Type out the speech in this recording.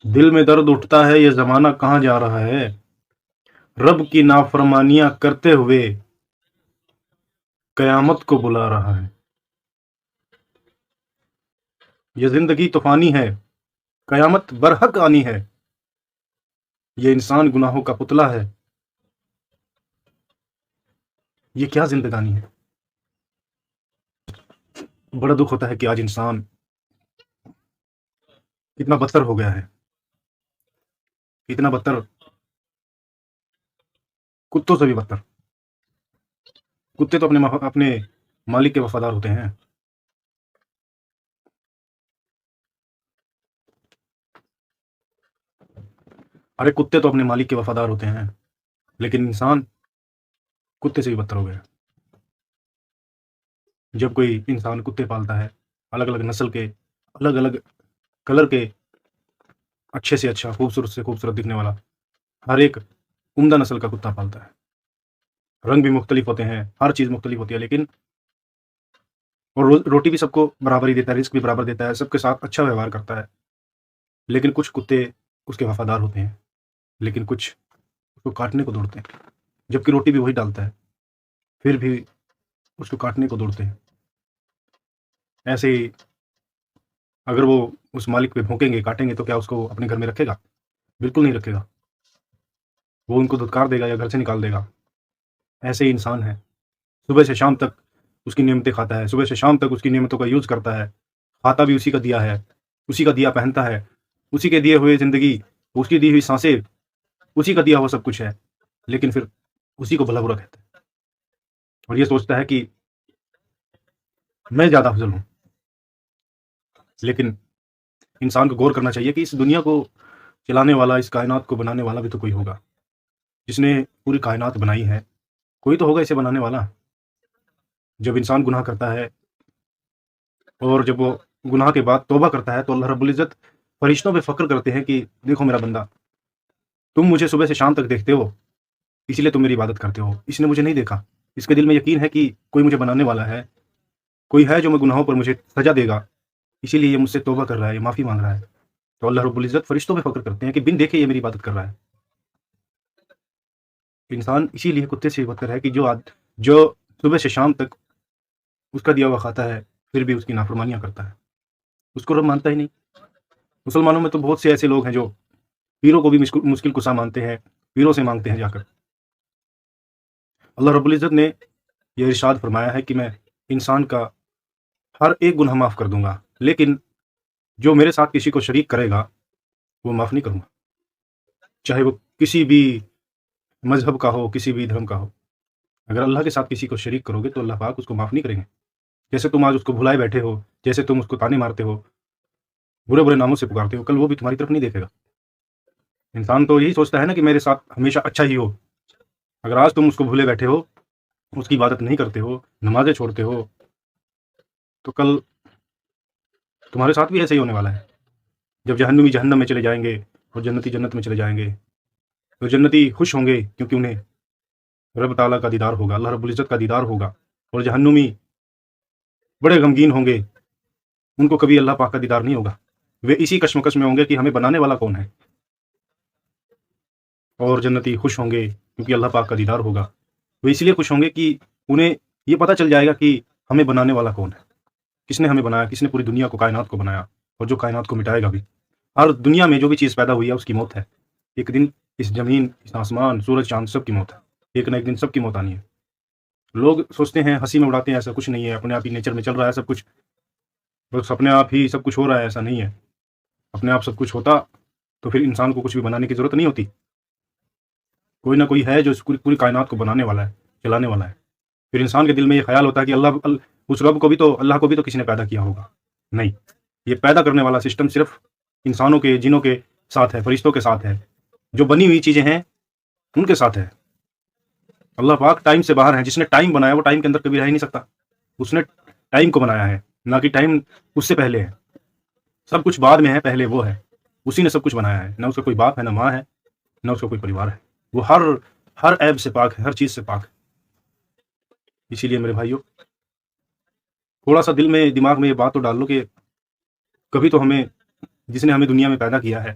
دل میں درد اٹھتا ہے، یہ زمانہ کہاں جا رہا ہے، رب کی نافرمانیاں کرتے ہوئے قیامت کو بلا رہا ہے۔ یہ زندگی طوفانی ہے، قیامت برحق آنی ہے، یہ انسان گناہوں کا پتلا ہے، یہ کیا زندگانی ہے۔ بڑا دکھ ہوتا ہے کہ آج انسان اتنا بدتر ہو گیا ہے، اتنا بدتر، کتوں سے بھی بدتر۔ کتے تو اپنے مالک کے وفادار ہوتے ہیں۔ ارے کتے تو اپنے مالک کے وفادار ہوتے ہیں، لیکن انسان کتے سے بھی بدتر ہو گیا۔ جب کوئی انسان کتے پالتا ہے، الگ الگ نسل کے، الگ الگ کلر کے، اچھے سے اچھا، خوبصورت سے خوبصورت دکھنے والا، ہر ایک عمدہ نسل کا کتا پالتا ہے، رنگ بھی مختلف ہوتے ہیں، ہر چیز مختلف ہوتی ہے، لیکن اور روٹی بھی سب کو برابر ہی دیتا ہے، رزق بھی برابر دیتا ہے، سب کے ساتھ اچھا ویوہار کرتا ہے، لیکن کچھ کتے اس کے وفادار ہوتے ہیں، لیکن کچھ اس کو کاٹنے کو دوڑتے ہیں، جبکہ روٹی بھی وہی ڈالتا ہے، پھر بھی اس کو کاٹنے کو دوڑتے ہیں۔ ایسے ہی اگر وہ اس مالک پہ بھونکیں گے، کاٹیں گے، تو کیا اس کو اپنے گھر میں رکھے گا؟ بالکل نہیں رکھے گا، وہ ان کو دھتکار دے گا یا گھر سے نکال دے گا۔ ایسے ہی انسان ہے، صبح سے شام تک اس کی نعمتیں کھاتا ہے، صبح سے شام تک اس کی نعمتوں کا یوز کرتا ہے، کھاتا بھی اسی کا دیا ہے، اسی کا دیا پہنتا ہے، اسی کے دیے ہوئے زندگی، اس کی دی ہوئی سانسیں، اسی کا دیا ہوا سب کچھ ہے، لیکن پھر اسی کو بھلا برا کہتا ہے اور یہ سوچتا ہے کہ میں زیادہ افضل ہوں۔ لیکن انسان کو غور کرنا چاہیے کہ اس دنیا کو چلانے والا، اس کائنات کو بنانے والا بھی تو کوئی ہوگا، جس نے پوری کائنات بنائی ہے، کوئی تو ہوگا اسے بنانے والا۔ جب انسان گناہ کرتا ہے اور جب وہ گناہ کے بعد توبہ کرتا ہے، تو اللہ رب العزت فرشتوں پہ فخر کرتے ہیں کہ دیکھو میرا بندہ، تم مجھے صبح سے شام تک دیکھتے ہو، اسی لیے تم میری عبادت کرتے ہو، اس نے مجھے نہیں دیکھا، اس کے دل میں یقین ہے کہ کوئی مجھے بنانے والا ہے، کوئی ہے جو میں گناہوں پر مجھے سزا دے گا، اسی لیے یہ مجھ سے توبہ کر رہا ہے، یہ معافی مانگ رہا ہے۔ تو اللہ رب العزت فرشتوں پہ فخر کرتے ہیں کہ بن دیکھے یہ میری عبادت کر رہا ہے۔ انسان اسی لیے کتے سے بدتر ہے کہ جو صبح سے شام تک اس کا دیا ہوا کھاتا ہے، پھر بھی اس کی نافرمانیاں کرتا ہے، اس کو رب مانتا ہی نہیں۔ مسلمانوں میں تو بہت سے ایسے لوگ ہیں جو پیروں کو بھی مشکل کشا مانتے ہیں، پیروں سے مانگتے ہیں جا کر۔ اللہ رب العزت نے یہ ارشاد فرمایا ہے کہ میں انسان کا ہر ایک گناہ معاف کر دوں گا، لیکن جو میرے ساتھ کسی کو شریک کرے گا وہ معاف نہیں کروں گا، چاہے وہ کسی بھی مذہب کا ہو، کسی بھی دھرم کا ہو۔ اگر اللہ کے ساتھ کسی کو شریک کرو گے تو اللہ پاک اس کو معاف نہیں کریں گے۔ جیسے تم آج اس کو بھلائے بیٹھے ہو، جیسے تم اس کو تانے مارتے ہو، برے برے ناموں سے پکارتے ہو، کل وہ بھی تمہاری طرف نہیں دیکھے گا۔ انسان تو یہی سوچتا ہے نا کہ میرے ساتھ ہمیشہ اچھا ہی ہو۔ اگر آج تم اس کو بھولے بیٹھے ہو، اس کی عبادت نہیں کرتے ہو، نمازیں چھوڑتے ہو، تو کل تمہارے ساتھ بھی ایسے ہی ہونے والا ہے۔ جب جہنمی جہنم میں چلے جائیں گے اور جنتی جنت میں چلے جائیں گے، تو جنتی خوش ہوں گے کیونکہ انہیں رب تعالیٰ کا دیدار ہوگا، اللہ رب العزت کا دیدار ہوگا، اور جہنمی بڑے غمگین ہوں گے، ان کو کبھی اللہ پاک کا دیدار نہیں ہوگا، وہ اسی کشمکش میں ہوں گے کہ ہمیں بنانے والا کون ہے۔ اور جنتی خوش ہوں گے کیونکہ اللہ پاک کا دیدار ہوگا، وہ اس لیے خوش ہوں گے کہ انہیں یہ پتہ چل جائے گا کہ ہمیں بنانے والا کون ہے، کس نے ہمیں بنایا، کس نے پوری دنیا کو، کائنات کو بنایا، اور جو کائنات کو مٹائے گا بھی۔ ہر دنیا میں جو بھی چیز پیدا ہوئی ہے اس کی موت ہے، ایک دن اس زمین، اس آسمان، سورج، چاند، سب کی موت ہے، ایک نہ ایک دن سب کی موت آنی ہے۔ لوگ سوچتے ہیں، ہنسی میں اڑاتے ہیں، ایسا کچھ نہیں ہے، اپنے آپ ہی نیچر میں چل رہا ہے سب کچھ، بس اپنے آپ ہی سب کچھ ہو رہا ہے، ایسا نہیں ہے۔ اپنے آپ سب کچھ ہوتا تو پھر انسان کو کچھ بھی بنانے کی ضرورت نہیں ہوتی، کوئی نہ کوئی ہے جو اس پوری کائنات کو بنانے والا ہے، چلانے والا ہے۔ پھر انسان کے دل میں یہ خیال ہوتا ہے کہ اس رب کو بھی تو، اللہ کو بھی تو کسی نے پیدا کیا ہوگا۔ نہیں، یہ پیدا کرنے والا سسٹم صرف انسانوں کے، جنوں کے ساتھ ہے، فرشتوں کے ساتھ ہے، جو بنی ہوئی چیزیں ہیں ان کے ساتھ ہے۔ اللہ پاک ٹائم سے باہر ہے، جس نے ٹائم بنایا وہ ٹائم کے اندر کبھی رہ ہی نہیں سکتا، اس نے ٹائم کو بنایا ہے، نہ کہ ٹائم اس سے پہلے ہے۔ سب کچھ بعد میں ہے، پہلے وہ ہے، اسی نے سب کچھ بنایا ہے، نہ اس کا کوئی باپ ہے، نہ ماں ہے، نہ اس کا کوئی پریوار ہے، وہ ہر عیب سے پاک ہے، ہر چیز سے پاک ہے۔ اسی لیے میرے بھائیوں، تھوڑا سا دل میں، دماغ میں یہ بات تو ڈال لو کہ کبھی تو ہمیں، جس نے ہمیں دنیا میں پیدا کیا ہے،